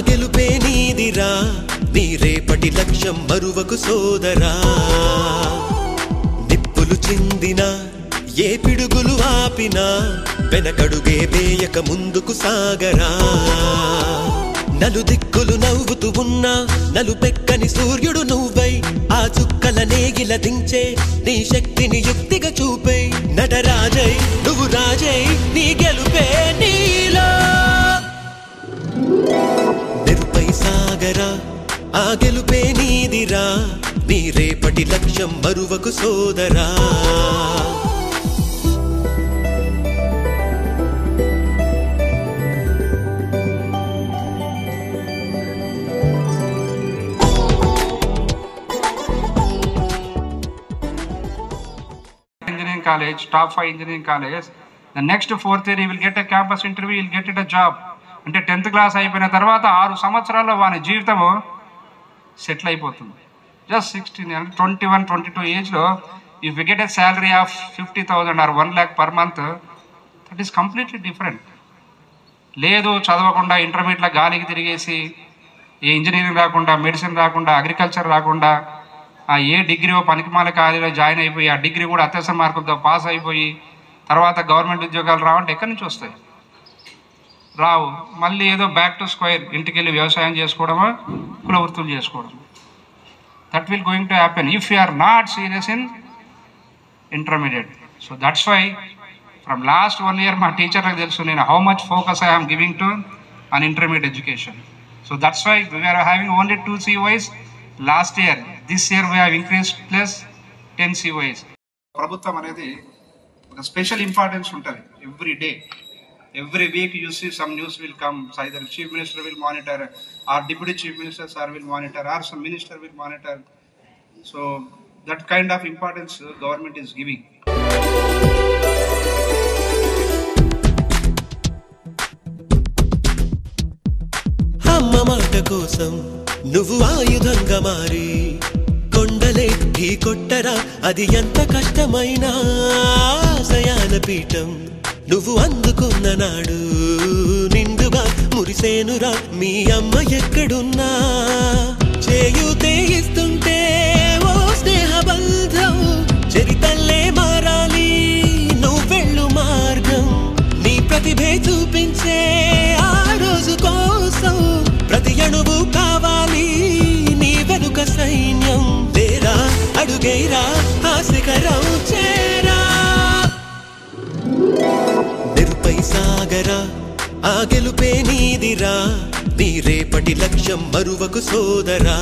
గెలుపే నీదిరా నీ రేపటి లక్ష్యం మరువకు సోదరా నిప్పులు చిందినా ఏ పిడుగులు ఆపినా వెనకడుగే వేయక ముందుకు సాగరా నలుదిక్కులు నవ్వుతూ ఉన్నా నలుపెక్కని సూర్యుడు నువ్వై ఆ చుక్కల నేగిల దించే నీ శక్తిని యుక్తిగా చూపే నటరాజై నువ్వు రాజై నీ గెలుపే నీలో నిరుపై సాగరా ఆ గెలుపే నీదిరా నీ రేపటి లక్ష్యం మరువకు సోదరా College, top 5 engineering college, the next 4th year he will get a campus interview, he will get it a job. అంటే 10th క్లాస్ అయిపోయిన తర్వాత 6 సంవత్సరాల్లో వాని జీవితము సెటిల్ అయిపోతుంది. జస్ట్ 16 21 22 ఏజ్లో if you get a salary of 50,000 or 1 lakh per month, that is completely different. లేదు చదవకుండా ఇంటర్మీడియట్లో గాలికి తిరిగేసి ఏ ఇంజనీరింగ్ రాకుండా, మెడిసిన్ రాకుండా, అగ్రికల్చర్ రాకుండా, ఏ డిగ్రీ పనికిమాల కాలేజీలో జాయిన్ అయిపోయి ఆ డిగ్రీ కూడా అత్యవసర మార్కులతో పాస్ అయిపోయి తర్వాత గవర్నమెంట్ ఉద్యోగాలు రావంటే ఎక్కడి నుంచి వస్తాయి? రావు. మళ్ళీ ఏదో బ్యాక్ టు స్క్వేర్, ఇంటికి వెళ్ళి వ్యవసాయం చేసుకోవడమో కుల వృత్తులు చేసుకోవడం. That will going to happen if you are not serious in intermediate. So that's why from last 1 year మా టీచర్లకు తెలుసు నేను how much focus I am giving to on intermediate education. So that's why we are having only 2 COIs last year. This year we have increased plus 10 COIs. ప్రభుత్వం అనేది ఒక special importance ఉంటుంది. Every day, every week you see some news will come. Either chief minister will monitor, or deputy chief minister sir will monitor, or some minister will monitor. So that kind of importance government is giving. అమ్మ మాట కోసం నువ్వు ఆయుధంగా మారి కొండలే ఢీ కొట్టరా, అది ఎంత కష్టమైనా ఆశయాల పీఠం నువ్వు అందుకున్న నాడు నిండుగా మురిసేనురా మీ అమ్మ ఎక్కడున్నా. చేయూతే ఇస్తుంటే ఓ స్నేహ బంధం చరితల్లే మారాలి నువ్వెళ్ళు మార్గం. నీ ప్రతిభే చూపించే ఆ రోజు కోసం ప్రతి అణువు కావాలి నీ వెనుక సైన్యం. లేరా అడుగైరా ఆ శిఖరం చేరా నిరుపై సాగరా ఆ గెలుపే నీదిరా నీ రేపటి లక్ష్యం మరువకు సోదరా.